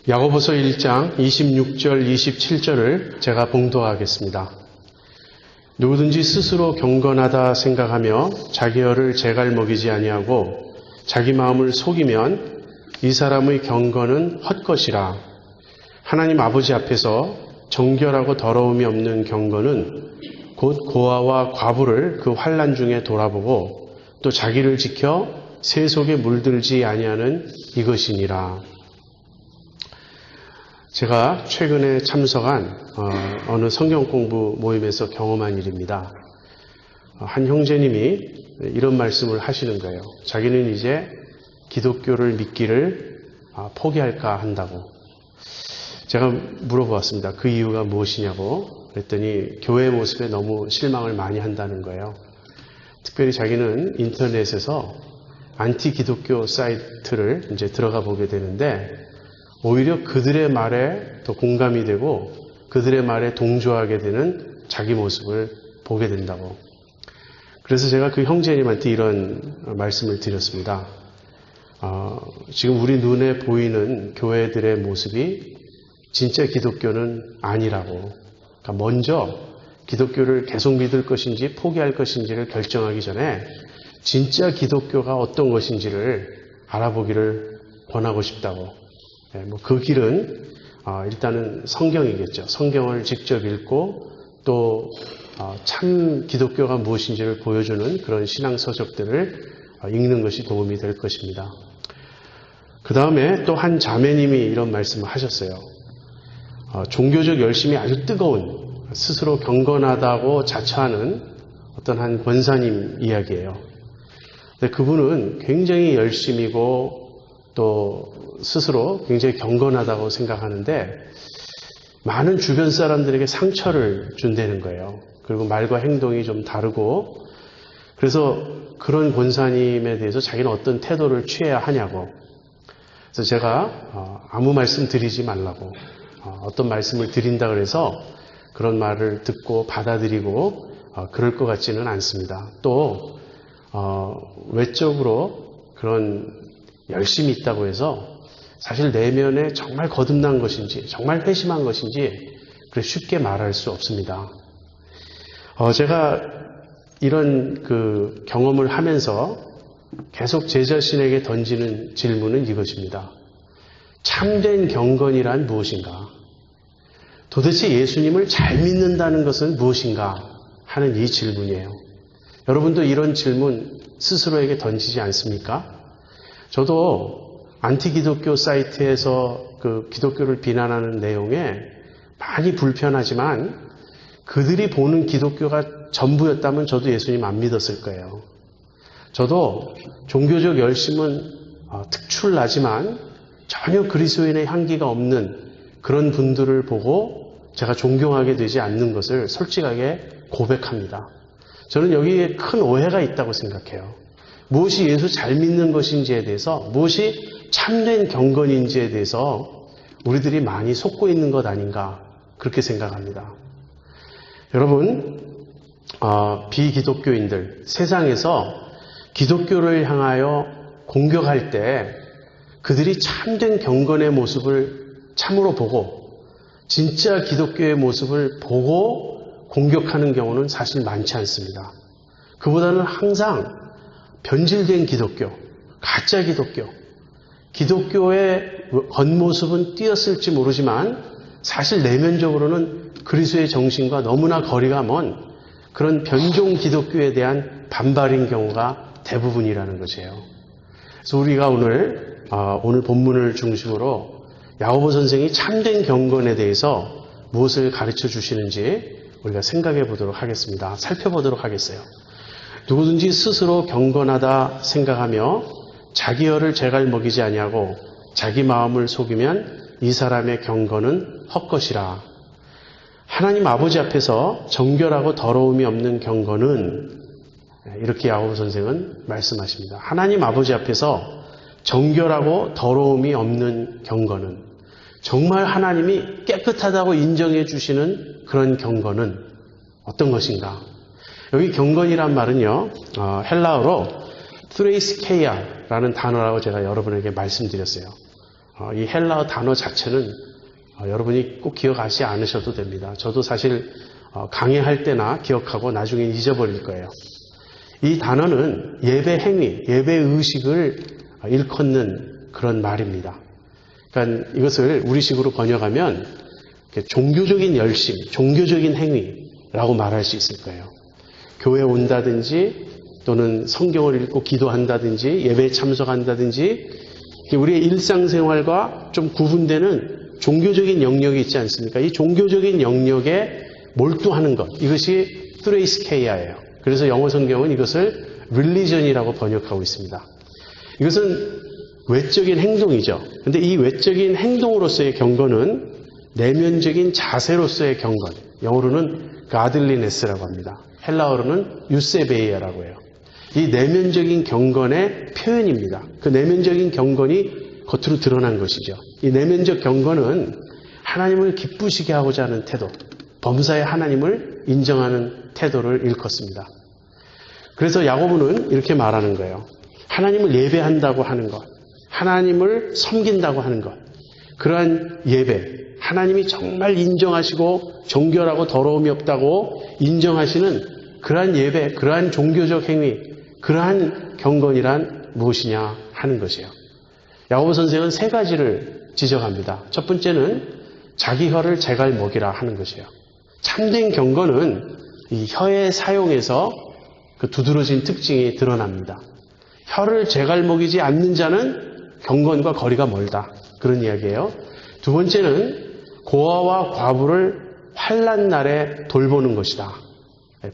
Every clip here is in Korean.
야고보서 1장 26절 27절을 제가 봉독하겠습니다. 누구든지 스스로 경건하다 생각하며 자기 혀를 재갈 먹이지 아니하고 자기 마음을 속이면 이 사람의 경건은 헛것이라. 하나님 아버지 앞에서 정결하고 더러움이 없는 경건은 곧 고아와 과부를 그 환난 중에 돌아보고 또 자기를 지켜 새 속에 물들지 아니하는 이것이니라. 제가 최근에 참석한 어느 성경 공부 모임에서 경험한 일입니다. 한 형제님이 이런 말씀을 하시는 거예요. 자기는 이제 기독교를 믿기를 포기할까 한다고. 제가 물어보았습니다. 그 이유가 무엇이냐고. 그랬더니 교회 모습에 너무 실망을 많이 한다는 거예요. 특별히 자기는 인터넷에서 안티 기독교 사이트를 이제 들어가 보게 되는데 오히려 그들의 말에 더 공감이 되고 그들의 말에 동조하게 되는 자기 모습을 보게 된다고. 그래서 제가 그 형제님한테 이런 말씀을 드렸습니다. 지금 우리 눈에 보이는 교회들의 모습이 진짜 기독교는 아니라고. 그러니까 먼저 기독교를 계속 믿을 것인지 포기할 것인지를 결정하기 전에 진짜 기독교가 어떤 것인지를 알아보기를 권하고 싶다고. 그 길은 일단은 성경이겠죠. 성경을 직접 읽고 또 참 기독교가 무엇인지를 보여주는 그런 신앙 서적들을 읽는 것이 도움이 될 것입니다. 그 다음에 또 한 자매님이 이런 말씀을 하셨어요. 종교적 열심이 아주 뜨거운 스스로 경건하다고 자처하는 어떤 한 권사님 이야기예요. 근데 그분은 굉장히 열심이고 또 스스로 굉장히 경건하다고 생각하는데 많은 주변 사람들에게 상처를 준다는 거예요. 그리고 말과 행동이 좀 다르고 그래서 그런 권사님에 대해서 자기는 어떤 태도를 취해야 하냐고. 그래서 제가 아무 말씀 드리지 말라고. 어떤 말씀을 드린다 그래서 그런 말을 듣고 받아들이고 그럴 것 같지는 않습니다. 또 외적으로 그런 열심이 있다고 해서 사실 내면에 정말 거듭난 것인지 정말 회심한 것인지 그렇게 쉽게 말할 수 없습니다. 제가 이런 그 경험을 하면서 계속 제 자신에게 던지는 질문은 이것입니다. 참된 경건이란 무엇인가? 도대체 예수님을 잘 믿는다는 것은 무엇인가? 하는 이 질문이에요. 여러분도 이런 질문 스스로에게 던지지 않습니까? 저도 안티기독교 사이트에서 그 기독교를 비난하는 내용에 많이 불편하지만 그들이 보는 기독교가 전부였다면 저도 예수님 안 믿었을 거예요. 저도 종교적 열심은 특출나지만 전혀 그리스도인의 향기가 없는 그런 분들을 보고 제가 존경하게 되지 않는 것을 솔직하게 고백합니다. 저는 여기에 큰 오해가 있다고 생각해요. 무엇이 예수 잘 믿는 것인지에 대해서 무엇이 참된 경건인지에 대해서 우리들이 많이 속고 있는 것 아닌가 그렇게 생각합니다. 여러분 비기독교인들 세상에서 기독교를 향하여 공격할 때 그들이 참된 경건의 모습을 참으로 보고 진짜 기독교의 모습을 보고 공격하는 경우는 사실 많지 않습니다. 그보다는 항상 변질된 기독교, 가짜 기독교, 기독교의 겉모습은 띄었을지 모르지만 사실 내면적으로는 그리스도의 정신과 너무나 거리가 먼 그런 변종 기독교에 대한 반발인 경우가 대부분이라는 것이에요. 그래서 우리가 오늘 본문을 중심으로 야고보 선생이 참된 경건에 대해서 무엇을 가르쳐 주시는지 우리가 생각해 보도록 하겠습니다. 살펴보도록 하겠어요. 누구든지 스스로 경건하다 생각하며 자기 혀를 재갈 먹이지 아니하고 자기 마음을 속이면 이 사람의 경건은 헛것이라. 하나님 아버지 앞에서 정결하고 더러움이 없는 경건은 이렇게 야고보 선생은 말씀하십니다. 하나님 아버지 앞에서 정결하고 더러움이 없는 경건은 정말 하나님이 깨끗하다고 인정해 주시는 그런 경건은 어떤 것인가? 여기 경건이란 말은요, 헬라어로 트레이스케이아라는 단어라고 제가 여러분에게 말씀드렸어요. 이 헬라어 단어 자체는 여러분이 꼭 기억하지 않으셔도 됩니다. 저도 사실 강의할 때나 기억하고 나중에 잊어버릴 거예요. 이 단어는 예배 행위, 예배 의식을 일컫는 그런 말입니다. 그러니까 이것을 우리식으로 번역하면 종교적인 열심, 종교적인 행위라고 말할 수 있을 거예요. 교회에 온다든지 또는 성경을 읽고 기도한다든지 예배에 참석한다든지 우리의 일상생활과 좀 구분되는 종교적인 영역이 있지 않습니까? 이 종교적인 영역에 몰두하는 것, 이것이 트레이스케이아예요. 그래서 영어 성경은 이것을 religion이라고 번역하고 있습니다. 이것은 외적인 행동이죠. 그런데 이 외적인 행동으로서의 경건은 내면적인 자세로서의 경건, 영어로는 godliness라고 합니다. 헬라어로는 유세베이아라고 해요. 이 내면적인 경건의 표현입니다. 그 내면적인 경건이 겉으로 드러난 것이죠. 이 내면적 경건은 하나님을 기쁘시게 하고자 하는 태도, 범사의 하나님을 인정하는 태도를 일컫습니다. 그래서 야고보는 이렇게 말하는 거예요. 하나님을 예배한다고 하는 것, 하나님을 섬긴다고 하는 것, 그러한 예배, 하나님이 정말 인정하시고 정결하고 더러움이 없다고 인정하시는 그러한 예배, 그러한 종교적 행위, 그러한 경건이란 무엇이냐 하는 것이에요. 야고보 선생은 세 가지를 지적합니다. 첫 번째는 자기 혀를 제갈 먹이라 하는 것이에요. 참된 경건은 이 혀의 사용에서 그 두드러진 특징이 드러납니다. 혀를 제갈 먹이지 않는 자는 경건과 거리가 멀다. 그런 이야기예요. 두 번째는 고아와 과부를 환난 날에 돌보는 것이다.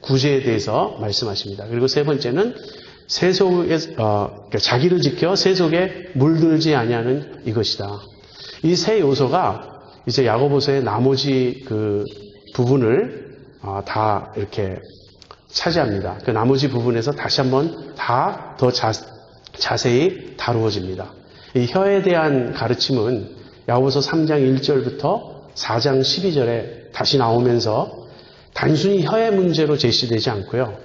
구제에 대해서 말씀하십니다. 그리고 세 번째는 자기를 지켜 세속에 물들지 아니하는 이것이다. 이 세 요소가 이제 야고보서의 나머지 그 부분을 다 이렇게 차지합니다. 그 나머지 부분에서 다시 한번 다 더 자세히 다루어집니다. 이 혀에 대한 가르침은 야고보서 3장 1절부터 4장 12절에 다시 나오면서 단순히 혀의 문제로 제시되지 않고요.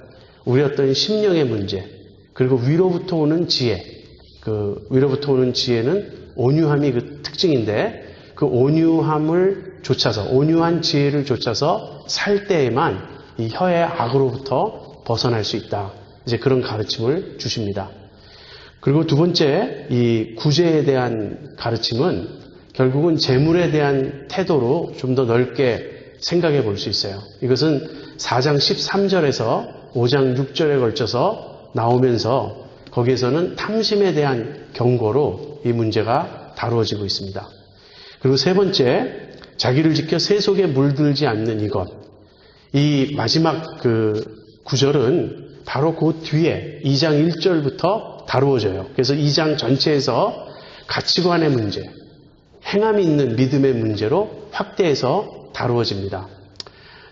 우리 어떤 심령의 문제, 그리고 위로부터 오는 지혜, 그 위로부터 오는 지혜는 온유함이 그 특징인데 그 온유함을 좇아서, 온유한 지혜를 좇아서 살 때에만 이 혀의 악으로부터 벗어날 수 있다. 이제 그런 가르침을 주십니다. 그리고 두 번째, 이 구제에 대한 가르침은 결국은 재물에 대한 태도로 좀 더 넓게 생각해 볼 수 있어요. 이것은 4장 13절에서 5장 6절에 걸쳐서 나오면서 거기에서는 탐심에 대한 경고로 이 문제가 다루어지고 있습니다. 그리고 세 번째, 자기를 지켜 세속에 물들지 않는 이것. 이 마지막 그 구절은 바로 그 뒤에 2장 1절부터 다루어져요. 그래서 2장 전체에서 가치관의 문제, 행함이 있는 믿음의 문제로 확대해서 다루어집니다.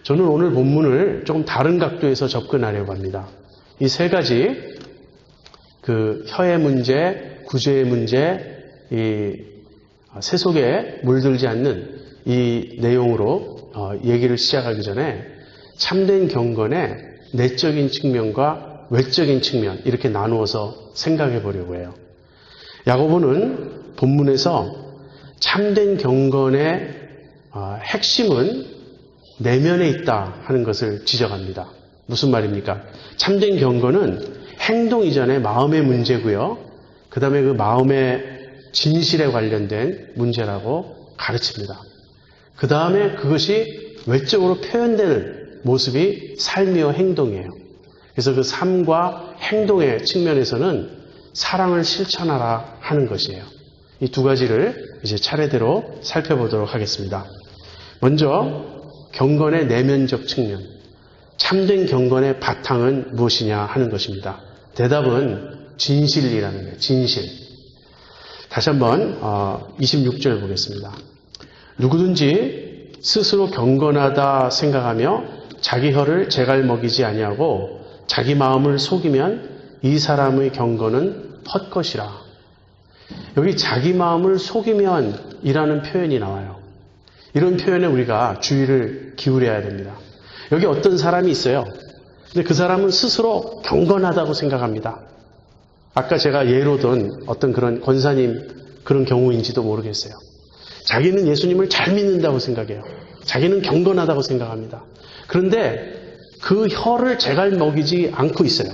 저는 오늘 본문을 조금 다른 각도에서 접근하려고 합니다. 이 세 가지, 그 혀의 문제, 구제의 문제, 이 세속에 물들지 않는 이 내용으로 얘기를 시작하기 전에 참된 경건의 내적인 측면과 외적인 측면 이렇게 나누어서 생각해 보려고 해요. 야고보는 본문에서 참된 경건의 핵심은 내면에 있다 하는 것을 지적합니다. 무슨 말입니까? 참된 경건은 행동 이전에 마음의 문제고요. 그 다음에 그 마음의 진실에 관련된 문제라고 가르칩니다. 그 다음에 그것이 외적으로 표현되는 모습이 삶이요 행동이에요. 그래서 그 삶과 행동의 측면에서는 사랑을 실천하라 하는 것이에요. 이 두 가지를 이제 차례대로 살펴보도록 하겠습니다. 먼저 경건의 내면적 측면, 참된 경건의 바탕은 무엇이냐 하는 것입니다. 대답은 진실이라는 거예요. 진실. 다시 한번 26절 보겠습니다. 누구든지 스스로 경건하다 생각하며 자기 혀를 제갈 먹이지 아니하고 자기 마음을 속이면 이 사람의 경건은 헛것이라. 여기 자기 마음을 속이면 이라는 표현이 나와요. 이런 표현에 우리가 주의를 기울여야 됩니다. 여기 어떤 사람이 있어요. 근데 그 사람은 스스로 경건하다고 생각합니다. 아까 제가 예로 든 어떤 그런 권사님 그런 경우인지도 모르겠어요. 자기는 예수님을 잘 믿는다고 생각해요. 자기는 경건하다고 생각합니다. 그런데 그 혀를 제갈 먹이지 않고 있어요.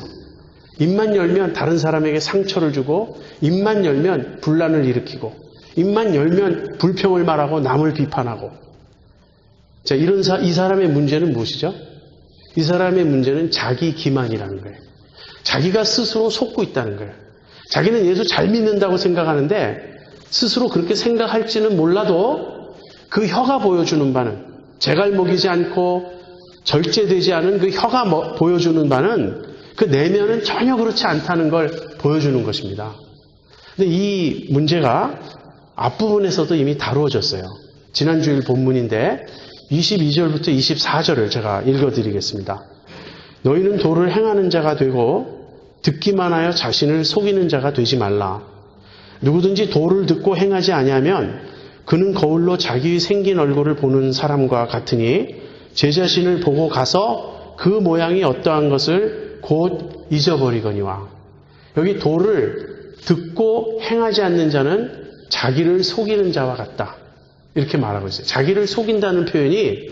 입만 열면 다른 사람에게 상처를 주고, 입만 열면 분란을 일으키고, 입만 열면 불평을 말하고 남을 비판하고. 자, 이 사람의 문제는 무엇이죠? 이 사람의 문제는 자기 기만이라는 거예요. 자기가 스스로 속고 있다는 거예요. 자기는 예수 잘 믿는다고 생각하는데 스스로 그렇게 생각할지는 몰라도 그 혀가 보여주는 바는, 제갈 먹이지 않고 절제되지 않은 그 혀가 보여주는 바는 그 내면은 전혀 그렇지 않다는 걸 보여주는 것입니다. 근데 이 문제가 앞부분에서도 이미 다루어졌어요. 지난주일 본문인데 22절부터 24절을 제가 읽어드리겠습니다. 너희는 도를 행하는 자가 되고 듣기만 하여 자신을 속이는 자가 되지 말라. 누구든지 도를 듣고 행하지 아니하면 그는 거울로 자기 생긴 얼굴을 보는 사람과 같으니 제 자신을 보고 가서 그 모양이 어떠한 것을 곧 잊어버리거니와. 여기 도를 듣고 행하지 않는 자는 자기를 속이는 자와 같다. 이렇게 말하고 있어요. 자기를 속인다는 표현이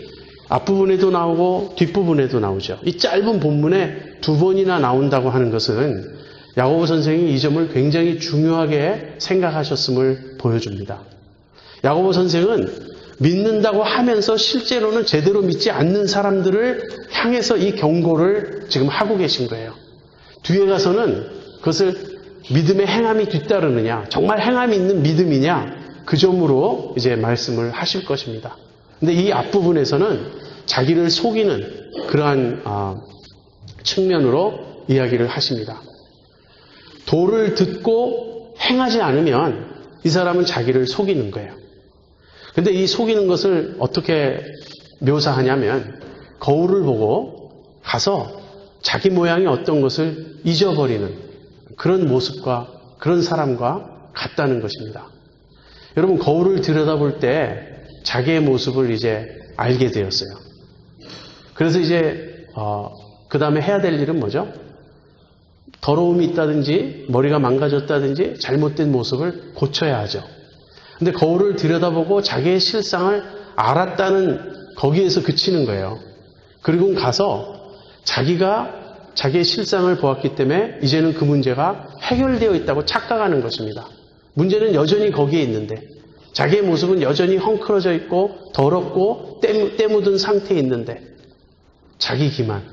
앞부분에도 나오고 뒷부분에도 나오죠. 이 짧은 본문에 2번이나 나온다고 하는 것은 야고보 선생이 이 점을 굉장히 중요하게 생각하셨음을 보여줍니다. 야고보 선생은 믿는다고 하면서 실제로는 제대로 믿지 않는 사람들을 향해서 이 경고를 지금 하고 계신 거예요. 뒤에 가서는 그것을 믿음의 행함이 뒤따르느냐, 정말 행함이 있는 믿음이냐, 그 점으로 이제 말씀을 하실 것입니다. 근데 이 앞부분에서는 자기를 속이는 그러한 측면으로 이야기를 하십니다. 도를 듣고 행하지 않으면 이 사람은 자기를 속이는 거예요. 근데 이 속이는 것을 어떻게 묘사하냐면 거울을 보고 가서 자기 모양이 어떤 것을 잊어버리는 그런 모습과 그런 사람과 같다는 것입니다. 여러분, 거울을 들여다볼 때 자기의 모습을 이제 알게 되었어요. 그래서 이제 그 다음에 해야 될 일은 뭐죠? 더러움이 있다든지 머리가 망가졌다든지 잘못된 모습을 고쳐야 하죠. 근데 거울을 들여다보고 자기의 실상을 알았다는 거기에서 그치는 거예요. 그리고 가서 자기가 자기의 실상을 보았기 때문에 이제는 그 문제가 해결되어 있다고 착각하는 것입니다. 문제는 여전히 거기에 있는데 자기의 모습은 여전히 헝클어져 있고 더럽고 때 묻은 상태에 있는데 자기 기만,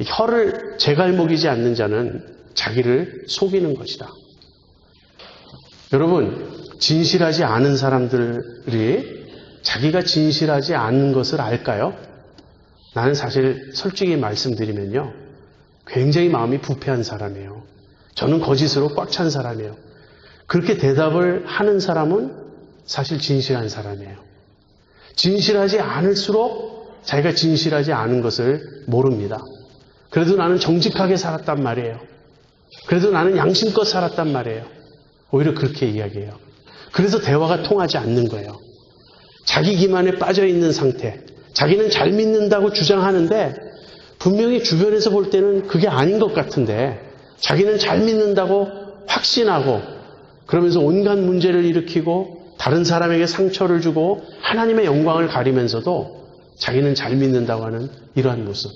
혀를 제갈 먹이지 않는 자는 자기를 속이는 것이다. 여러분, 진실하지 않은 사람들이 자기가 진실하지 않은 것을 알까요? 나는 사실 솔직히 말씀드리면요, 굉장히 마음이 부패한 사람이에요. 저는 거짓으로 꽉 찬 사람이에요. 그렇게 대답을 하는 사람은 사실 진실한 사람이에요. 진실하지 않을수록 자기가 진실하지 않은 것을 모릅니다. 그래도 나는 정직하게 살았단 말이에요. 그래도 나는 양심껏 살았단 말이에요. 오히려 그렇게 이야기해요. 그래서 대화가 통하지 않는 거예요. 자기 기만에 빠져 있는 상태. 자기는 잘 믿는다고 주장하는데 분명히 주변에서 볼 때는 그게 아닌 것 같은데 자기는 잘 믿는다고 확신하고 그러면서 온갖 문제를 일으키고 다른 사람에게 상처를 주고 하나님의 영광을 가리면서도 자기는 잘 믿는다고 하는 이러한 모습.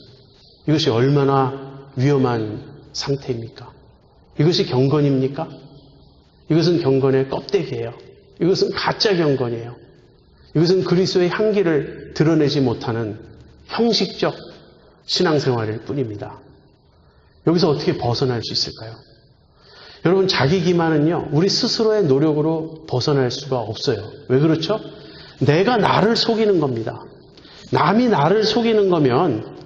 이것이 얼마나 위험한 상태입니까? 이것이 경건입니까? 이것은 경건의 껍데기예요. 이것은 가짜 경건이에요. 이것은 그리스도의 향기를 드러내지 못하는 형식적 신앙생활일 뿐입니다. 여기서 어떻게 벗어날 수 있을까요? 여러분, 자기 기만은요, 우리 스스로의 노력으로 벗어날 수가 없어요. 왜 그렇죠? 내가 나를 속이는 겁니다. 남이 나를 속이는 거면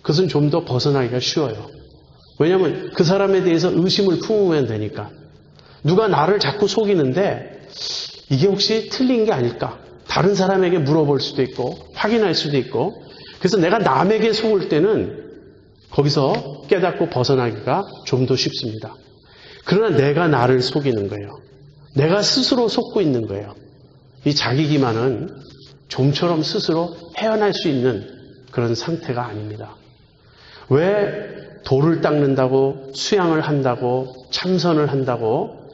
그것은 좀 더 벗어나기가 쉬워요. 왜냐하면 그 사람에 대해서 의심을 품으면 되니까. 누가 나를 자꾸 속이는데 이게 혹시 틀린 게 아닐까? 다른 사람에게 물어볼 수도 있고 확인할 수도 있고, 그래서 내가 남에게 속을 때는 거기서 깨닫고 벗어나기가 좀 더 쉽습니다. 그러나 내가 나를 속이는 거예요. 내가 스스로 속고 있는 거예요. 이 자기 기만은 좀처럼 스스로 헤어날 수 있는 그런 상태가 아닙니다. 왜 돌을 닦는다고, 수양을 한다고, 참선을 한다고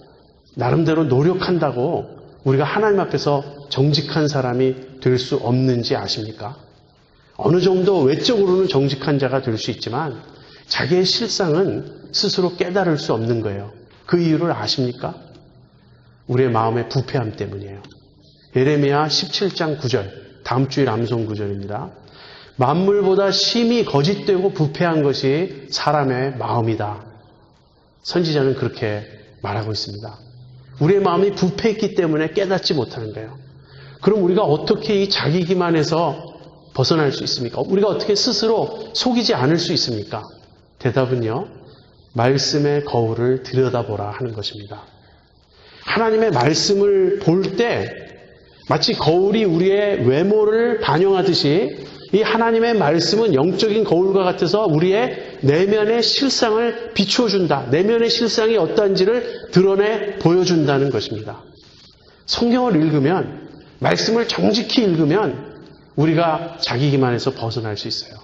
나름대로 노력한다고 우리가 하나님 앞에서 정직한 사람이 될 수 없는지 아십니까? 어느 정도 외적으로는 정직한 자가 될 수 있지만 자기의 실상은 스스로 깨달을 수 없는 거예요. 그 이유를 아십니까? 우리의 마음의 부패함 때문이에요. 예레미야 17장 9절, 다음 주일 암송 구절입니다. 만물보다 심히 거짓되고 부패한 것이 사람의 마음이다. 선지자는 그렇게 말하고 있습니다. 우리의 마음이 부패했기 때문에 깨닫지 못하는 거예요. 그럼 우리가 어떻게 이 자기 기만에서 벗어날 수 있습니까? 우리가 어떻게 스스로 속이지 않을 수 있습니까? 대답은요, 말씀의 거울을 들여다보라 하는 것입니다. 하나님의 말씀을 볼 때 마치 거울이 우리의 외모를 반영하듯이 이 하나님의 말씀은 영적인 거울과 같아서 우리의 내면의 실상을 비추어준다. 내면의 실상이 어떠한지를 드러내 보여준다는 것입니다. 성경을 읽으면, 말씀을 정직히 읽으면 우리가 자기 기만에서 벗어날 수 있어요.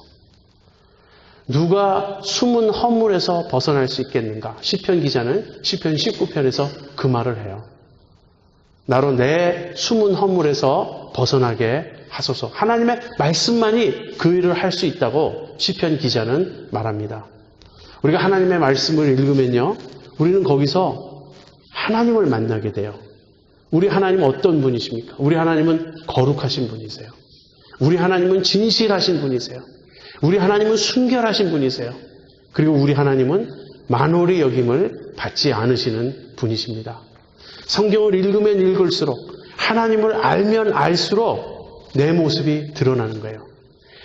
누가 숨은 허물에서 벗어날 수 있겠는가? 시편 기자는 시편 19편에서 그 말을 해요. 나로 내 숨은 허물에서 벗어나게 하소서. 하나님의 말씀만이 그 일을 할 수 있다고 시편 기자는 말합니다. 우리가 하나님의 말씀을 읽으면요, 우리는 거기서 하나님을 만나게 돼요. 우리 하나님은 어떤 분이십니까? 우리 하나님은 거룩하신 분이세요. 우리 하나님은 진실하신 분이세요. 우리 하나님은 순결하신 분이세요. 그리고 우리 하나님은 만홀히 여김을 받지 않으시는 분이십니다. 성경을 읽으면 읽을수록, 하나님을 알면 알수록 내 모습이 드러나는 거예요.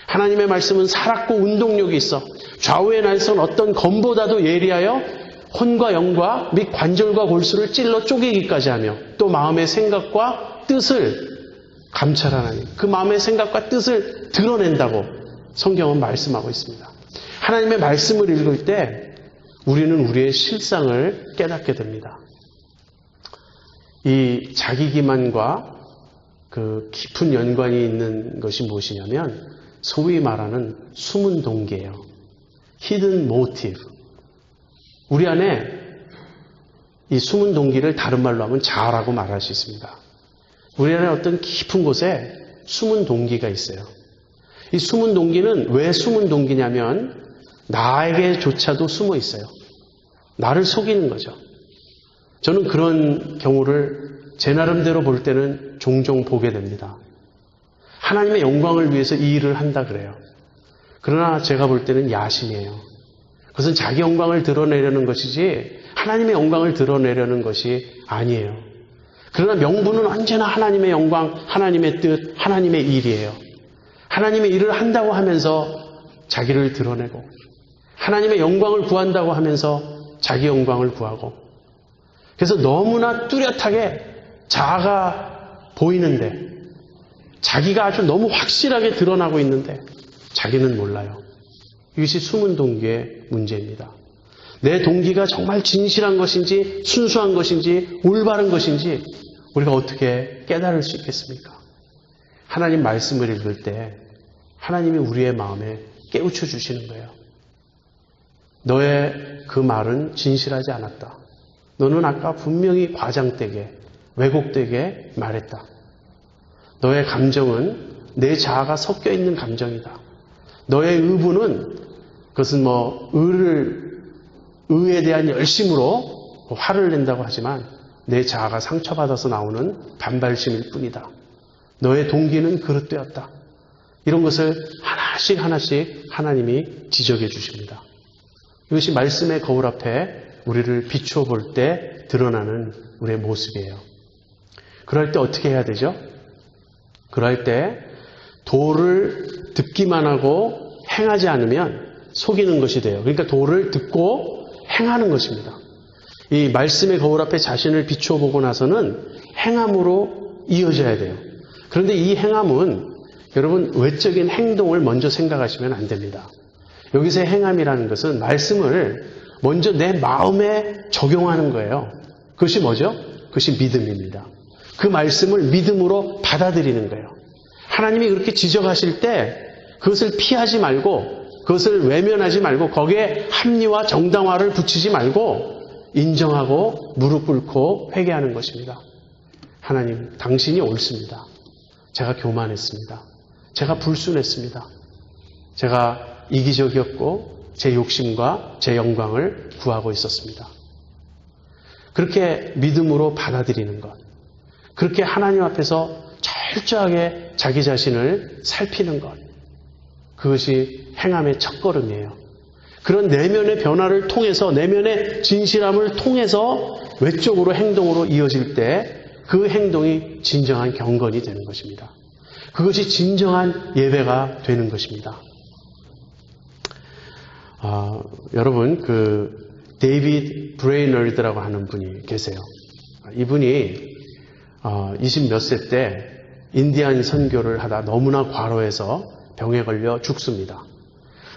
하나님의 말씀은 살았고 운동력이 있어 좌우의 날선 어떤 검보다도 예리하여 혼과 영과 및 관절과 골수를 찔러 쪼개기까지 하며 또 마음의 생각과 뜻을 감찰하나니 그 마음의 생각과 뜻을 드러낸다고 성경은 말씀하고 있습니다. 하나님의 말씀을 읽을 때 우리는 우리의 실상을 깨닫게 됩니다. 이 자기기만과 그 깊은 연관이 있는 것이 무엇이냐면 소위 말하는 숨은 동기예요. hidden motive. 우리 안에 이 숨은 동기를 다른 말로 하면 자아라고 말할 수 있습니다. 우리 안에 어떤 깊은 곳에 숨은 동기가 있어요. 이 숨은 동기는 왜 숨은 동기냐면 나에게조차도 숨어 있어요. 나를 속이는 거죠. 저는 그런 경우를 제 나름대로 볼 때는 종종 보게 됩니다. 하나님의 영광을 위해서 이 일을 한다 그래요. 그러나 제가 볼 때는 야심이에요. 그것은 자기 영광을 드러내려는 것이지 하나님의 영광을 드러내려는 것이 아니에요. 그러나 명분은 언제나 하나님의 영광, 하나님의 뜻, 하나님의 일이에요. 하나님의 일을 한다고 하면서 자기를 드러내고 하나님의 영광을 구한다고 하면서 자기 영광을 구하고 그래서 너무나 뚜렷하게 자아가 보이는데 자기가 아주 너무 확실하게 드러나고 있는데 자기는 몰라요. 이것이 숨은 동기의 문제입니다. 내 동기가 정말 진실한 것인지 순수한 것인지 올바른 것인지 우리가 어떻게 깨달을 수 있겠습니까? 하나님 말씀을 읽을 때 하나님이 우리의 마음에 깨우쳐 주시는 거예요. 너의 그 말은 진실하지 않았다. 너는 아까 분명히 과장되게 왜곡되게 말했다. 너의 감정은 내 자아가 섞여 있는 감정이다. 너의 의부는 그것은 의에 대한 열심으로 화를 낸다고 하지만 내 자아가 상처받아서 나오는 반발심일 뿐이다. 너의 동기는 그릇되었다. 이런 것을 하나씩 하나님이 지적해 주십니다. 이것이 말씀의 거울 앞에 우리를 비추어 볼 때 드러나는 우리의 모습이에요. 그럴 때 어떻게 해야 되죠? 그럴 때 도를 듣기만 하고 행하지 않으면 속이는 것이 돼요. 그러니까 도를 듣고 행하는 것입니다. 이 말씀의 거울 앞에 자신을 비추어 보고 나서는 행함으로 이어져야 돼요. 그런데 이 행함은 여러분 외적인 행동을 먼저 생각하시면 안 됩니다. 여기서의 행함이라는 것은 말씀을 먼저 내 마음에 적용하는 거예요. 그것이 뭐죠? 그것이 믿음입니다. 그 말씀을 믿음으로 받아들이는 거예요. 하나님이 그렇게 지적하실 때 그것을 피하지 말고 그것을 외면하지 말고 거기에 합리화 정당화를 붙이지 말고 인정하고 무릎 꿇고 회개하는 것입니다. 하나님, 당신이 옳습니다. 제가 교만했습니다. 제가 불순했습니다. 제가 이기적이었고 제 욕심과 제 영광을 구하고 있었습니다. 그렇게 믿음으로 받아들이는 것, 그렇게 하나님 앞에서 철저하게 자기 자신을 살피는 것, 그것이 행함의 첫걸음이에요. 그런 내면의 변화를 통해서, 내면의 진실함을 통해서 외적으로 행동으로 이어질 때 그 행동이 진정한 경건이 되는 것입니다. 그것이 진정한 예배가 되는 것입니다. 여러분, 데이비드 브레이너드라고 하는 분이 계세요. 이분이 20 몇 세 때 인디안 선교를 하다 너무나 과로해서 병에 걸려 죽습니다.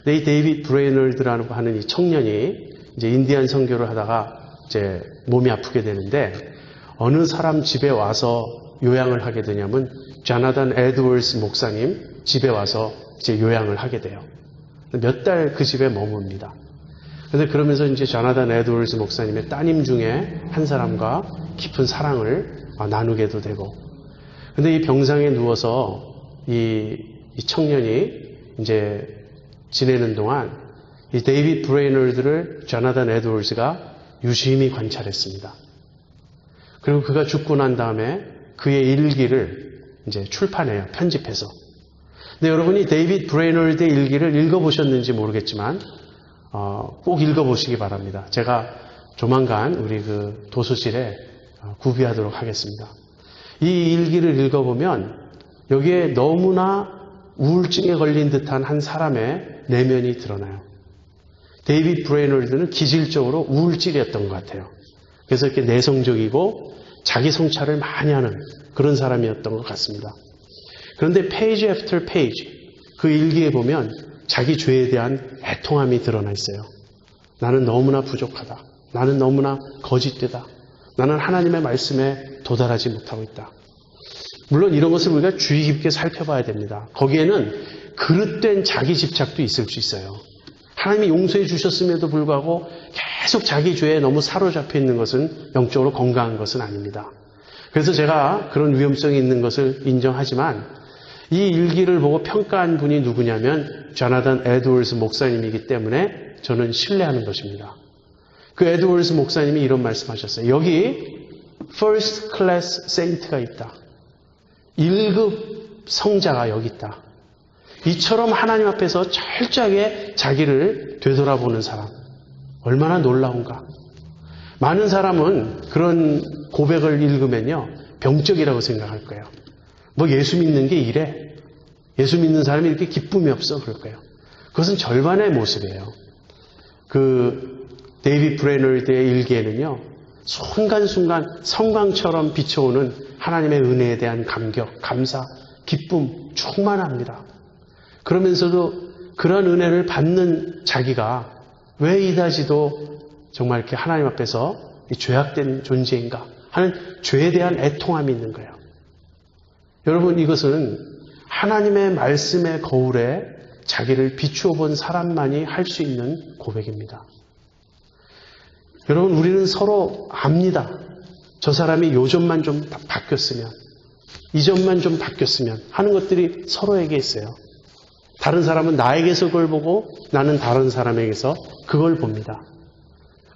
근데 이 데이비드 브레이너드라고 하는 이 청년이 이제 인디안 선교를 하다가 이제 몸이 아프게 되는데 어느 사람 집에 와서 요양을 하게 되냐면 조나단 에드워즈 목사님 집에 와서 이제 요양을 하게 돼요. 몇 달 그 집에 머뭅니다. 그런데 그러면서 이제 조나단 에드워즈 목사님의 따님 중에 한 사람과 깊은 사랑을 나누게도 되고, 근데 이 병상에 누워서 이 청년이 이제 지내는 동안 이 데이비드 브레이너드를 조나단 에드워즈가 유심히 관찰했습니다. 그리고 그가 죽고 난 다음에 그의 일기를 이제 출판해요. 편집해서. 근데 여러분이 데이비드 브레이너드의 일기를 읽어보셨는지 모르겠지만 꼭 읽어보시기 바랍니다. 제가 조만간 우리 그 도서실에 구비하도록 하겠습니다. 이 일기를 읽어보면 여기에 너무나 우울증에 걸린 듯한 한 사람의 내면이 드러나요. 데이비드 브레이너드는 기질적으로 우울증이었던 것 같아요. 그래서 이렇게 내성적이고 자기 성찰을 많이 하는 그런 사람이었던 것 같습니다. 그런데 페이지 애프터 페이지 그 일기에 보면 자기 죄에 대한 애통함이 드러나 있어요. 나는 너무나 부족하다. 나는 너무나 거짓되다. 나는 하나님의 말씀에 도달하지 못하고 있다. 물론 이런 것을 우리가 주의 깊게 살펴봐야 됩니다. 거기에는 그릇된 자기 집착도 있을 수 있어요. 하나님이 용서해 주셨음에도 불구하고 계속 자기 죄에 너무 사로잡혀 있는 것은 영적으로 건강한 것은 아닙니다. 그래서 제가 그런 위험성이 있는 것을 인정하지만 이 일기를 보고 평가한 분이 누구냐면 조나단 에드워즈 목사님이기 때문에 저는 신뢰하는 것입니다. 그 에드워즈 목사님이 이런 말씀하셨어요. 여기 first class saint가 있다. 1급 성자가 여기 있다. 이처럼 하나님 앞에서 철저하게 자기를 되돌아보는 사람, 얼마나 놀라운가. 많은 사람은 그런 고백을 읽으면요 병적이라고 생각할 거예요. 뭐 예수 믿는 게 이래, 예수 믿는 사람이 이렇게 기쁨이 없어 그럴 거예요. 그것은 절반의 모습이에요. 그 데이비드 브레이너드의 일기에는요 순간순간 성광처럼 비춰오는 하나님의 은혜에 대한 감격, 감사, 기쁨 충만합니다. 그러면서도 그런 은혜를 받는 자기가 왜 이다지도 정말 이렇게 하나님 앞에서 죄악된 존재인가 하는 죄에 대한 애통함이 있는 거예요. 여러분, 이것은 하나님의 말씀의 거울에 자기를 비추어 본 사람만이 할 수 있는 고백입니다. 여러분, 우리는 서로 압니다. 저 사람이 요 점만 좀 바뀌었으면, 이 점만 좀 바뀌었으면 하는 것들이 서로에게 있어요. 다른 사람은 나에게서 그걸 보고 나는 다른 사람에게서 그걸 봅니다.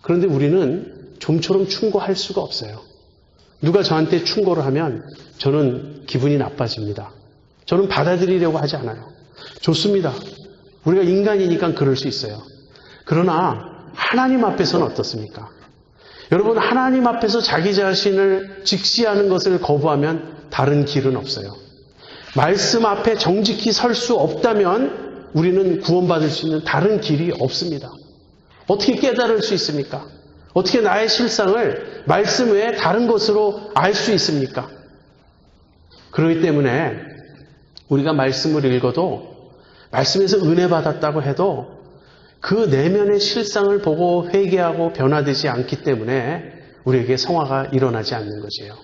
그런데 우리는 좀처럼 충고할 수가 없어요. 누가 저한테 충고를 하면 저는 기분이 나빠집니다. 저는 받아들이려고 하지 않아요. 좋습니다. 우리가 인간이니까 그럴 수 있어요. 그러나 하나님 앞에서는 어떻습니까? 여러분, 하나님 앞에서 자기 자신을 직시하는 것을 거부하면 다른 길은 없어요. 말씀 앞에 정직히 설 수 없다면 우리는 구원받을 수 있는 다른 길이 없습니다. 어떻게 깨달을 수 있습니까? 어떻게 나의 실상을 말씀 외에 다른 것으로 알 수 있습니까? 그렇기 때문에 우리가 말씀을 읽어도 말씀에서 은혜 받았다고 해도 그 내면의 실상을 보고 회개하고 변화되지 않기 때문에 우리에게 성화가 일어나지 않는 것이에요.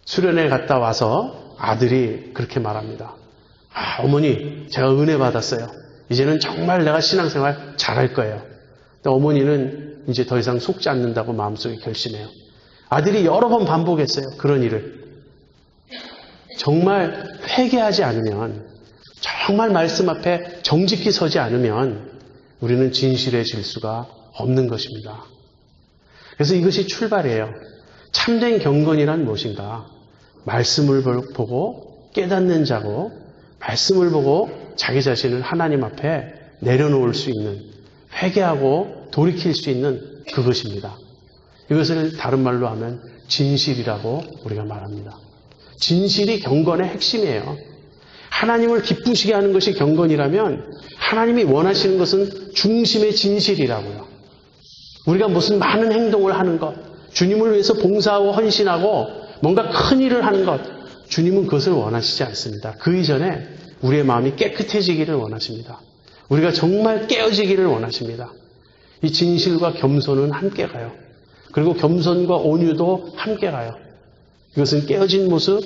수련회 갔다 와서 아들이 그렇게 말합니다. 어머니, 제가 은혜 받았어요. 이제는 정말 내가 신앙생활 잘할 거예요. 근데 어머니는 이제 더 이상 속지 않는다고 마음속에 결심해요. 아들이 여러 번 반복했어요. 그런 일을. 정말 회개하지 않으면, 정말 말씀 앞에 정직히 서지 않으면 우리는 진실해질 수가 없는 것입니다. 그래서 이것이 출발이에요. 참된 경건이란 무엇인가? 말씀을 보고 깨닫는 자고, 말씀을 보고 자기 자신을 하나님 앞에 내려놓을 수 있는, 회개하고 돌이킬 수 있는 그것입니다. 이것을 다른 말로 하면 진실이라고 우리가 말합니다. 진실이 경건의 핵심이에요. 하나님을 기쁘시게 하는 것이 경건이라면 하나님이 원하시는 것은 중심의 진실이라고요. 우리가 무슨 많은 행동을 하는 것, 주님을 위해서 봉사하고 헌신하고 뭔가 큰 일을 하는 것, 주님은 그것을 원하시지 않습니다. 그 이전에 우리의 마음이 깨끗해지기를 원하십니다. 우리가 정말 깨어지기를 원하십니다. 이 진실과 겸손은 함께 가요. 그리고 겸손과 온유도 함께 가요. 이것은 깨어진 모습,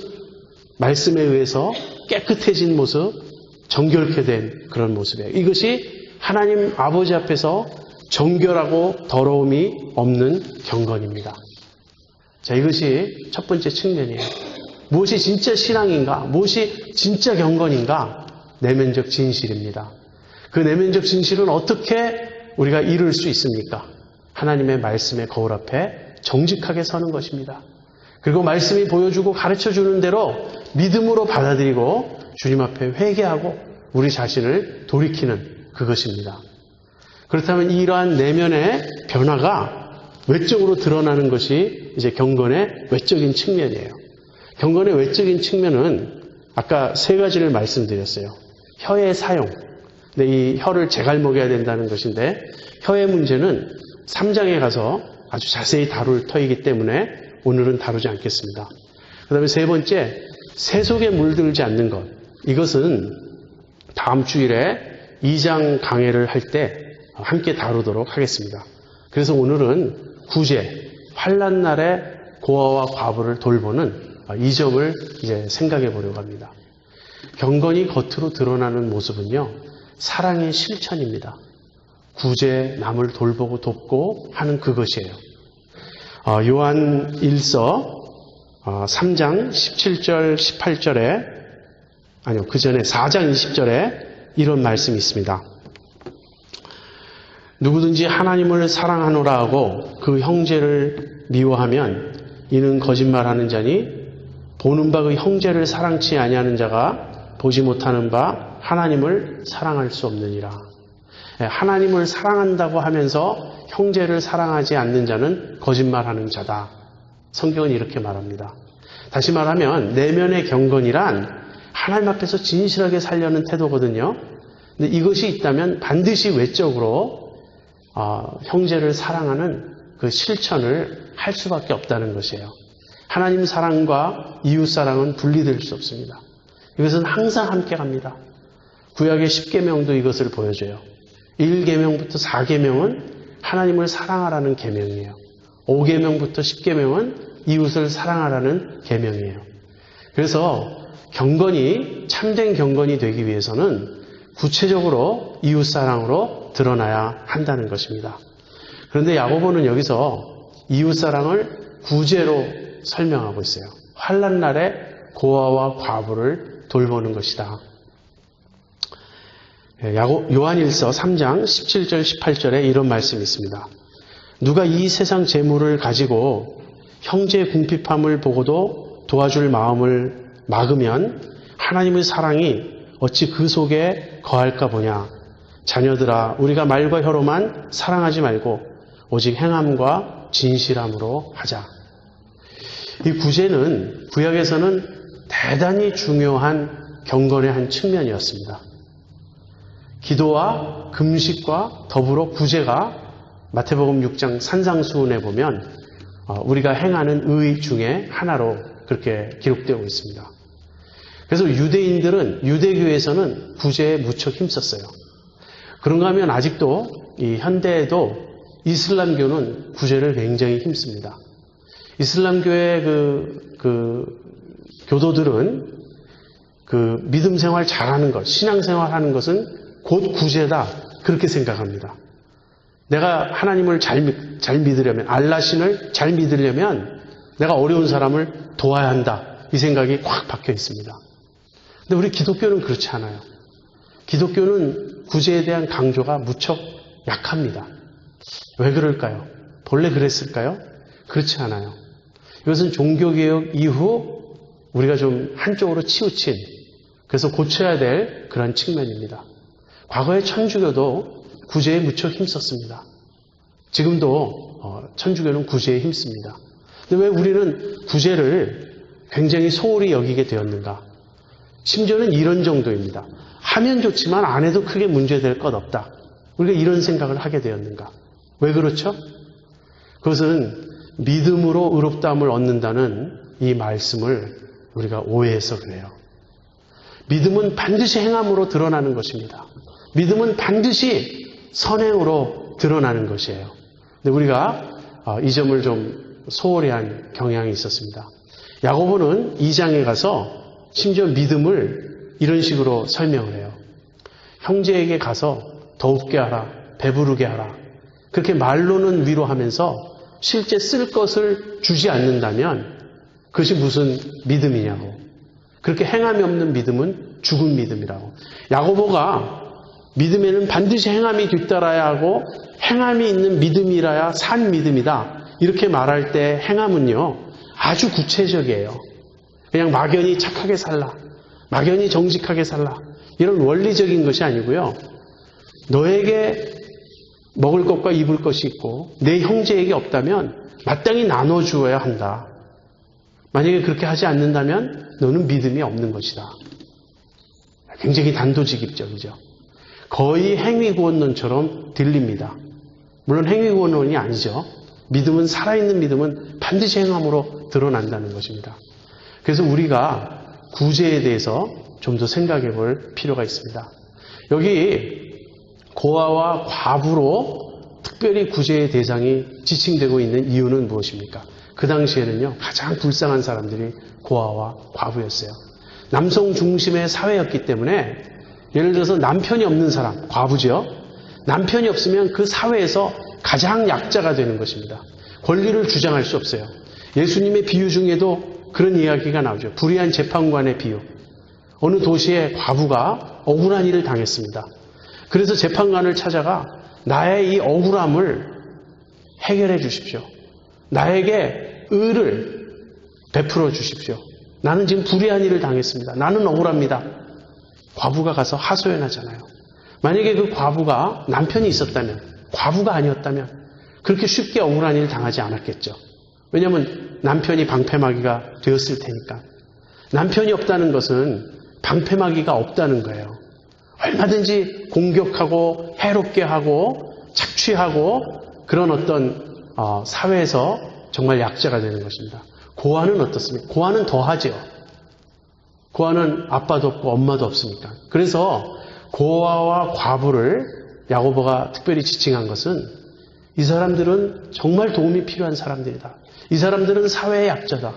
말씀에 의해서 깨끗해진 모습, 정결케 된 그런 모습이에요. 이것이 하나님 아버지 앞에서 정결하고 더러움이 없는 경건입니다. 자, 이것이 첫 번째 측면이에요. 무엇이 진짜 신앙인가? 무엇이 진짜 경건인가? 내면적 진실입니다. 그 내면적 진실은 어떻게 우리가 이룰 수 있습니까? 하나님의 말씀의 거울 앞에 정직하게 서는 것입니다. 그리고 말씀이 보여주고 가르쳐주는 대로 믿음으로 받아들이고 주님 앞에 회개하고 우리 자신을 돌이키는 그것입니다. 그렇다면 이러한 내면의 변화가 외적으로 드러나는 것이 이제 경건의 외적인 측면이에요. 경건의 외적인 측면은 아까 세 가지를 말씀드렸어요. 혀의 사용. 근데 이 혀를 제갈 먹여야 된다는 것인데 혀의 문제는 3장에 가서 아주 자세히 다룰 터이기 때문에 오늘은 다루지 않겠습니다. 그 다음에 세 번째, 새 속에 물들지 않는 것. 이것은 다음 주일에 2장 강해를 할 때 함께 다루도록 하겠습니다. 그래서 오늘은 구제, 환난 날에 고아와 과부를 돌보는 이 점을 이제 생각해 보려고 합니다. 경건이 겉으로 드러나는 모습은요, 사랑의 실천입니다. 구제, 남을 돌보고 돕고 하는 그것이에요. 요한 1서 3장 17절 18절에 아니요, 그 전에 4장 20절에 이런 말씀이 있습니다. 누구든지 하나님을 사랑하노라 하고 그 형제를 미워하면 이는 거짓말하는 자니 보는 바 그 형제를 사랑치 아니하는 자가 보지 못하는 바 하나님을 사랑할 수 없느니라. 하나님을 사랑한다고 하면서 형제를 사랑하지 않는 자는 거짓말하는 자다. 성경은 이렇게 말합니다. 다시 말하면 내면의 경건이란 하나님 앞에서 진실하게 살려는 태도거든요. 근데 이것이 있다면 반드시 외적으로 형제를 사랑하는 그 실천을 할 수밖에 없다는 것이에요. 하나님 사랑과 이웃 사랑은 분리될 수 없습니다. 이것은 항상 함께 갑니다. 구약의 10계명도 이것을 보여줘요. 1계명부터 4계명은 하나님을 사랑하라는 계명이에요. 5계명부터 10계명은 이웃을 사랑하라는 계명이에요. 그래서 경건이 참된 경건이 되기 위해서는 구체적으로 이웃 사랑으로 드러나야 한다는 것입니다. 그런데 야고보는 여기서 이웃 사랑을 구제로 설명하고 있어요. 환난 날에 고아와 과부를 돌보는 것이다. 요한일서 3장 17절 18절에 이런 말씀이 있습니다. 누가 이 세상 재물을 가지고 형제의 궁핍함을 보고도 도와줄 마음을 막으면 하나님의 사랑이 어찌 그 속에 거할까 보냐. 자녀들아, 우리가 말과 혀로만 사랑하지 말고 오직 행함과 진실함으로 하자. 이 구제는 구약에서는 대단히 중요한 경건의 한 측면이었습니다. 기도와 금식과 더불어 구제가 마태복음 6장 산상수훈에 보면 우리가 행하는 의 중에 하나로 그렇게 기록되고 있습니다. 그래서 유대인들은 유대교에서는 구제에 무척 힘썼어요. 그런가 하면 아직도 이 현대에도 이슬람교는 구제를 굉장히 힘씁니다. 이슬람교의 그 교도들은 그 믿음 생활 잘하는 것, 신앙 생활하는 것은 곧 구제다 그렇게 생각합니다. 내가 하나님을 잘 믿으려면, 알라신을 잘 믿으려면 내가 어려운 사람을 도와야 한다. 이 생각이 꽉 박혀 있습니다. 근데 우리 기독교는 그렇지 않아요. 기독교는 구제에 대한 강조가 무척 약합니다. 왜 그럴까요? 본래 그랬을까요? 그렇지 않아요. 이것은 종교개혁 이후 우리가 좀 한쪽으로 치우친, 그래서 고쳐야 될 그런 측면입니다. 과거의 천주교도 구제에 무척 힘썼습니다. 지금도 천주교는 구제에 힘씁니다. 근데 왜 우리는 구제를 굉장히 소홀히 여기게 되었는가? 심지어는 이런 정도입니다. 하면 좋지만 안 해도 크게 문제될 것 없다. 우리가 이런 생각을 하게 되었는가? 왜 그렇죠? 그것은 믿음으로 의롭다함을 얻는다는 이 말씀을 우리가 오해해서 그래요. 믿음은 반드시 행함으로 드러나는 것입니다. 믿음은 반드시 선행으로 드러나는 것이에요. 근데 우리가 이 점을 좀 소홀히 한 경향이 있었습니다. 야고보는 2장에 가서 심지어 믿음을 이런 식으로 설명을 해요. 형제에게 가서 더웁게 하라, 배부르게 하라. 그렇게 말로는 위로하면서 실제 쓸 것을 주지 않는다면 그것이 무슨 믿음이냐고. 그렇게 행함이 없는 믿음은 죽은 믿음이라고. 야고보가 믿음에는 반드시 행함이 뒤따라야 하고 행함이 있는 믿음이라야 산 믿음이다. 이렇게 말할 때 행함은요, 아주 구체적이에요. 그냥 막연히 착하게 살라, 막연히 정직하게 살라, 이런 원리적인 것이 아니고요. 너에게 먹을 것과 입을 것이 있고 내 형제에게 없다면 마땅히 나눠주어야 한다. 만약에 그렇게 하지 않는다면 너는 믿음이 없는 것이다. 굉장히 단도직입적이죠. 거의 행위구원론처럼 들립니다. 물론 행위구원론이 아니죠. 믿음은, 살아있는 믿음은 반드시 행함으로 드러난다는 것입니다. 그래서 우리가 구제에 대해서 좀 더 생각해 볼 필요가 있습니다. 여기 고아와 과부로 특별히 구제의 대상이 지칭되고 있는 이유는 무엇입니까? 그 당시에는요, 가장 불쌍한 사람들이 고아와 과부였어요. 남성 중심의 사회였기 때문에 예를 들어서 남편이 없는 사람, 과부죠. 남편이 없으면 그 사회에서 가장 약자가 되는 것입니다. 권리를 주장할 수 없어요. 예수님의 비유 중에도 그런 이야기가 나오죠. 불의한 재판관의 비유. 어느 도시의 과부가 억울한 일을 당했습니다. 그래서 재판관을 찾아가 나의 이 억울함을 해결해 주십시오. 나에게 의를 베풀어 주십시오. 나는 지금 불의한 일을 당했습니다. 나는 억울합니다. 과부가 가서 하소연하잖아요. 만약에 그 과부가 남편이 있었다면, 과부가 아니었다면 그렇게 쉽게 억울한 일을 당하지 않았겠죠. 왜냐하면 남편이 방패막이가 되었을 테니까. 남편이 없다는 것은 방패막이가 없다는 거예요. 얼마든지 공격하고 해롭게 하고 착취하고 그런 어떤 사회에서 정말 약자가 되는 것입니다. 고아는 어떻습니까? 고아는 더하죠. 고아는 아빠도 없고 엄마도 없으니까. 그래서 고아와 과부를 야고보가 특별히 지칭한 것은 이 사람들은 정말 도움이 필요한 사람들이다. 이 사람들은 사회의 약자다.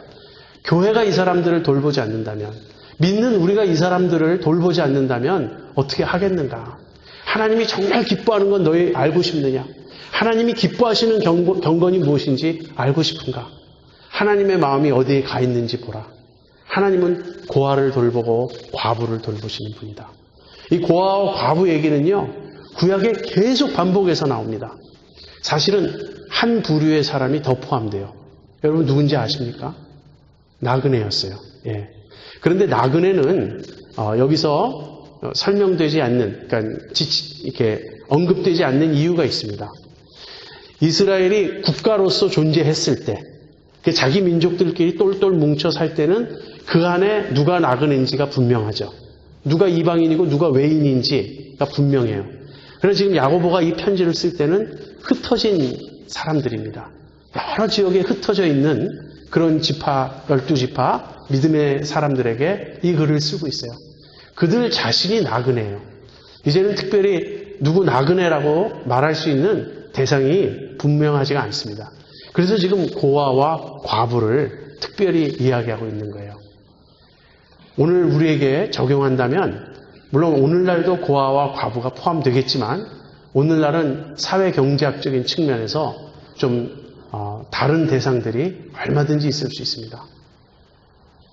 교회가 이 사람들을 돌보지 않는다면, 믿는 우리가 이 사람들을 돌보지 않는다면 어떻게 하겠는가? 하나님이 정말 기뻐하는 건 너희 알고 싶느냐? 하나님이 기뻐하시는 경건이 무엇인지 알고 싶은가? 하나님의 마음이 어디에 가 있는지 보라. 하나님은 고아를 돌보고 과부를 돌보시는 분이다. 이 고아와 과부 얘기는요, 구약에 계속 반복해서 나옵니다. 사실은 한 부류의 사람이 더 포함돼요. 여러분 누군지 아십니까? 나그네였어요. 예. 그런데 나그네는 여기서 설명되지 않는, 그러니까 이렇게 언급되지 않는 이유가 있습니다. 이스라엘이 국가로서 존재했을 때, 자기 민족들끼리 똘똘 뭉쳐 살 때는 그 안에 누가 나그네인지가 분명하죠. 누가 이방인이고 누가 외인인지가 분명해요. 그래서 지금 야고보가 이 편지를 쓸 때는 흩어진 사람들입니다. 여러 지역에 흩어져 있는 그런 지파, 12지파, 믿음의 사람들에게 이 글을 쓰고 있어요. 그들 자신이 나그네예요. 이제는 특별히 누구 나그네라고 말할 수 있는 대상이 분명하지가 않습니다. 그래서 지금 고아와 과부를 특별히 이야기하고 있는 거예요. 오늘 우리에게 적용한다면, 물론 오늘날도 고아와 과부가 포함되겠지만, 오늘날은 사회경제학적인 측면에서 좀 다른 대상들이 얼마든지 있을 수 있습니다.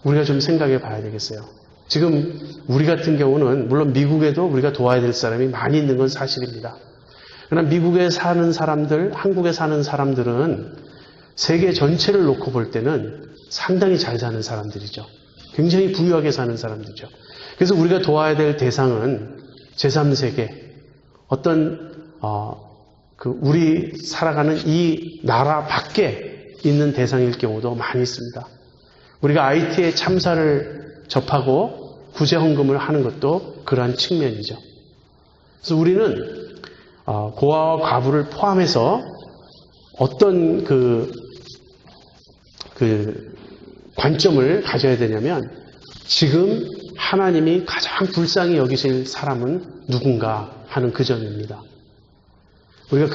우리가 좀 생각해 봐야 되겠어요. 지금 우리 같은 경우는 물론 미국에도 우리가 도와야 될 사람이 많이 있는 건 사실입니다. 그러나 미국에 사는 사람들, 한국에 사는 사람들은 세계 전체를 놓고 볼 때는 상당히 잘 사는 사람들이죠. 굉장히 부유하게 사는 사람들이죠. 그래서 우리가 도와야 될 대상은 제3세계, 어떤 우리 살아가는 이 나라 밖에 있는 대상일 경우도 많이 있습니다. 우리가 IT에 참사를 접하고 구제 헌금을 하는 것도 그러한 측면이죠. 그래서 우리는 고아와 과부를 포함해서 어떤 관점을 가져야 되냐면 지금 하나님이 가장 불쌍히 여기실 사람은 누군가 하는 그 점입니다. 우리가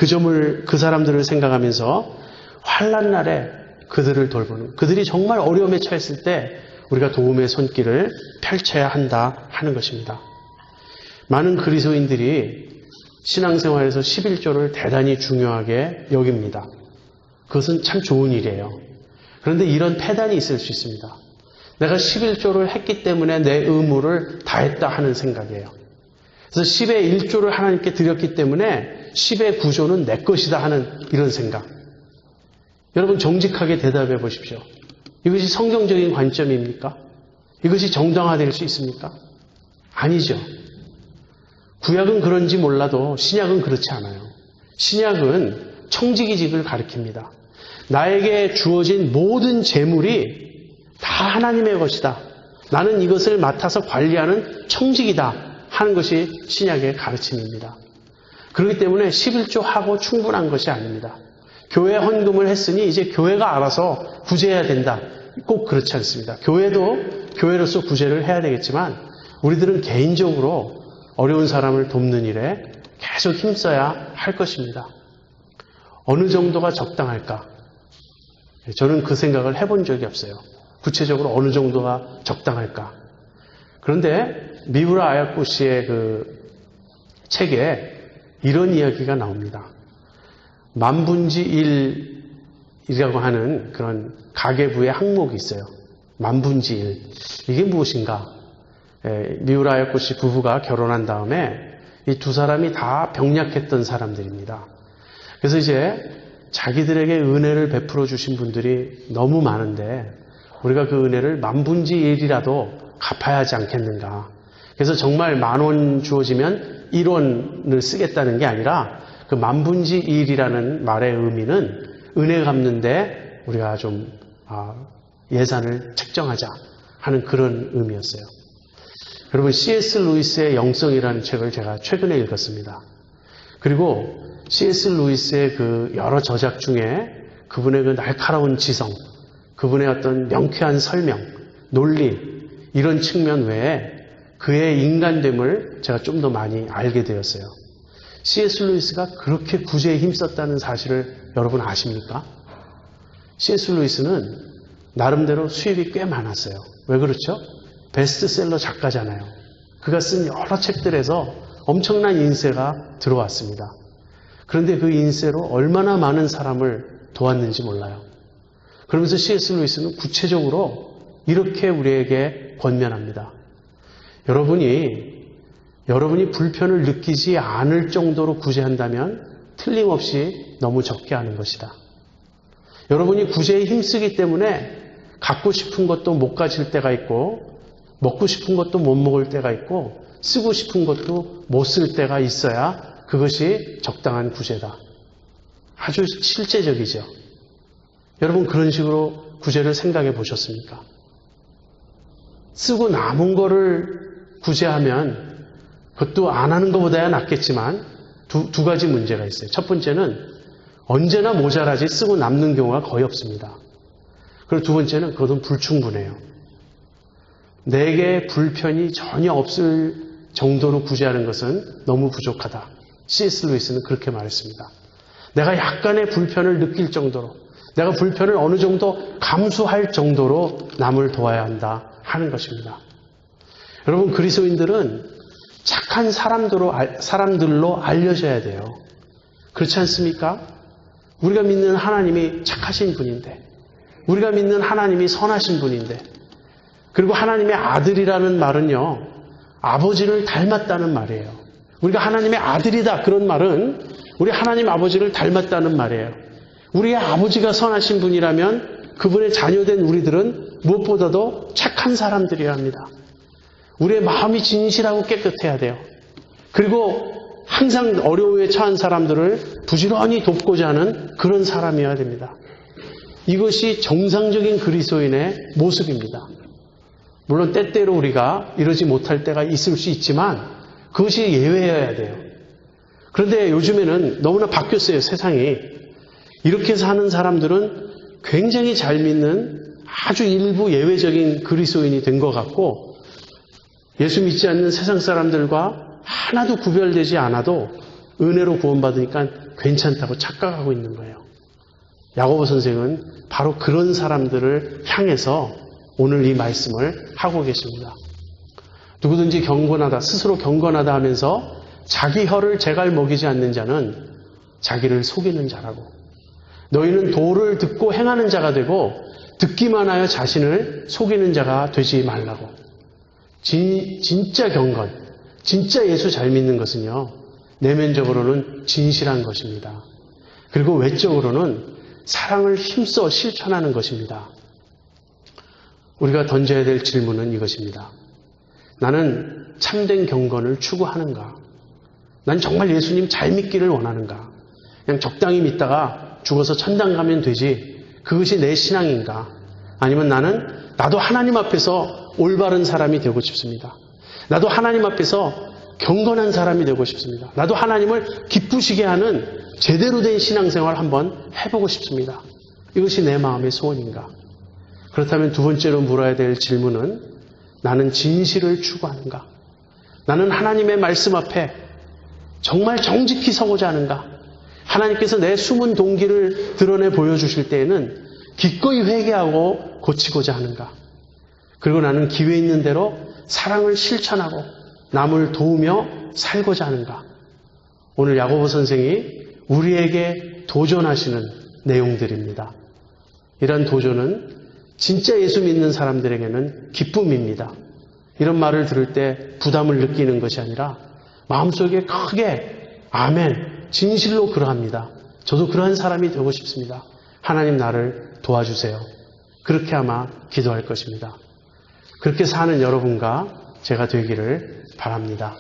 그 사람들을 생각하면서 환난 날에 그들을 돌보는, 그들이 정말 어려움에 처했을 때 우리가 도움의 손길을 펼쳐야 한다 하는 것입니다. 많은 그리스도인들이 신앙생활에서 11조를 대단히 중요하게 여깁니다. 그것은 참 좋은 일이에요. 그런데 이런 패단이 있을 수 있습니다. 내가 11조를 했기 때문에 내 의무를 다했다 하는 생각이에요. 그래서 10의 1조를 하나님께 드렸기 때문에 10의 9조는 내 것이다 하는 이런 생각. 여러분 정직하게 대답해 보십시오. 이것이 성경적인 관점입니까? 이것이 정당화될 수 있습니까? 아니죠. 구약은 그런지 몰라도 신약은 그렇지 않아요. 신약은 청지기직을 가리킵니다. 나에게 주어진 모든 재물이 다 하나님의 것이다. 나는 이것을 맡아서 관리하는 청직이다 하는 것이 신약의 가르침입니다. 그렇기 때문에 11조 하고 충분한 것이 아닙니다. 교회 헌금을 했으니 이제 교회가 알아서 구제해야 된다. 꼭 그렇지 않습니다. 교회도 교회로서 구제를 해야 되겠지만 우리들은 개인적으로 어려운 사람을 돕는 일에 계속 힘써야 할 것입니다. 어느 정도가 적당할까? 저는 그 생각을 해본 적이 없어요. 구체적으로 어느 정도가 적당할까? 그런데 미우라 아야코 씨의 그 책에 이런 이야기가 나옵니다. 만분지 1이라고 하는 그런 가계부의 항목이 있어요. 만분지 1. 이게 무엇인가? 미우라 아야코 씨 부부가 결혼한 다음에 이 두 사람이 다 병약했던 사람들입니다. 그래서 이제 자기들에게 은혜를 베풀어 주신 분들이 너무 많은데 우리가 그 은혜를 만분지 1이라도 갚아야 하지 않겠는가. 그래서 정말 10,000원 주어지면 1원을 쓰겠다는 게 아니라 그 만분지 1이라는 말의 의미는 은혜 갚는데 우리가 좀 예산을 책정하자 하는 그런 의미였어요. 여러분 C.S. 루이스의 영성이라는 책을 제가 최근에 읽었습니다. 그리고 C.S. 루이스의 그 여러 저작 중에 그분의 그 날카로운 지성, 그분의 어떤 명쾌한 설명, 논리 이런 측면 외에 그의 인간됨을 제가 좀 더 많이 알게 되었어요. C.S. 루이스가 그렇게 구제에 힘썼다는 사실을 여러분 아십니까? C.S. 루이스는 나름대로 수입이 꽤 많았어요. 왜 그렇죠? 베스트셀러 작가잖아요. 그가 쓴 여러 책들에서 엄청난 인세가 들어왔습니다. 그런데 그 인세로 얼마나 많은 사람을 도왔는지 몰라요. 그러면서 C.S. 루이스는 구체적으로 이렇게 우리에게 권면합니다. 여러분이 불편을 느끼지 않을 정도로 구제한다면 틀림없이 너무 적게 하는 것이다. 여러분이 구제에 힘쓰기 때문에 갖고 싶은 것도 못 가질 때가 있고 먹고 싶은 것도 못 먹을 때가 있고 쓰고 싶은 것도 못 쓸 때가 있어야 그것이 적당한 구제다. 아주 실제적이죠. 여러분 그런 식으로 구제를 생각해 보셨습니까? 쓰고 남은 거를 구제하면 그것도 안 하는 것보다야 낫겠지만 두 가지 문제가 있어요. 첫 번째는 언제나 모자라지 쓰고 남는 경우가 거의 없습니다. 그리고 두 번째는 그것은 불충분해요. 내게 불편이 전혀 없을 정도로 구제하는 것은 너무 부족하다. C.S. 루이스는 그렇게 말했습니다. 내가 약간의 불편을 느낄 정도로, 내가 불편을 어느 정도 감수할 정도로 남을 도와야 한다 하는 것입니다. 여러분 그리스도인들은 착한 사람들로 알려져야 돼요. 그렇지 않습니까? 우리가 믿는 하나님이 착하신 분인데, 우리가 믿는 하나님이 선하신 분인데, 그리고 하나님의 아들이라는 말은요, 아버지를 닮았다는 말이에요. 우리가 하나님의 아들이다, 그런 말은 우리 하나님 아버지를 닮았다는 말이에요. 우리의 아버지가 선하신 분이라면 그분의 자녀된 우리들은 무엇보다도 착한 사람들이어야 합니다. 우리의 마음이 진실하고 깨끗해야 돼요. 그리고 항상 어려움에 처한 사람들을 부지런히 돕고자 하는 그런 사람이어야 됩니다. 이것이 정상적인 그리스도인의 모습입니다. 물론 때때로 우리가 이러지 못할 때가 있을 수 있지만 그것이 예외여야 돼요. 그런데 요즘에는 너무나 바뀌었어요, 세상이. 이렇게 사는 사람들은 굉장히 잘 믿는 아주 일부 예외적인 그리스도인이 된 것 같고, 예수 믿지 않는 세상 사람들과 하나도 구별되지 않아도 은혜로 구원받으니까 괜찮다고 착각하고 있는 거예요. 야고보 선생은 바로 그런 사람들을 향해서 오늘 이 말씀을 하고 계십니다. 누구든지 경건하다, 스스로 경건하다 하면서 자기 혀를 제갈 먹이지 않는 자는 자기를 속이는 자라고. 너희는 도를 듣고 행하는 자가 되고 듣기만 하여 자신을 속이는 자가 되지 말라고. 진짜 경건, 진짜 예수 잘 믿는 것은요, 내면적으로는 진실한 것입니다. 그리고 외적으로는 사랑을 힘써 실천하는 것입니다. 우리가 던져야 될 질문은 이것입니다. 나는 참된 경건을 추구하는가? 난 정말 예수님 잘 믿기를 원하는가? 그냥 적당히 믿다가 죽어서 천당 가면 되지, 그것이 내 신앙인가? 아니면 나도 하나님 앞에서 올바른 사람이 되고 싶습니다. 나도 하나님 앞에서 경건한 사람이 되고 싶습니다. 나도 하나님을 기쁘시게 하는 제대로 된 신앙생활 한번 해보고 싶습니다. 이것이 내 마음의 소원인가? 그렇다면 두 번째로 물어야 될 질문은, 나는 진실을 추구하는가? 나는 하나님의 말씀 앞에 정말 정직히 서고자 하는가? 하나님께서 내 숨은 동기를 드러내 보여주실 때에는 기꺼이 회개하고 고치고자 하는가? 그리고 나는 기회 있는 대로 사랑을 실천하고 남을 도우며 살고자 하는가? 오늘 야고보 선생이 우리에게 도전하시는 내용들입니다. 이런 도전은 진짜 예수 믿는 사람들에게는 기쁨입니다. 이런 말을 들을 때 부담을 느끼는 것이 아니라 마음속에 크게 아멘, 진실로 그러합니다. 저도 그러한 사람이 되고 싶습니다. 하나님 나를 도와주세요. 그렇게 아마 기도할 것입니다. 그렇게 사는 여러분과 제가 되기를 바랍니다.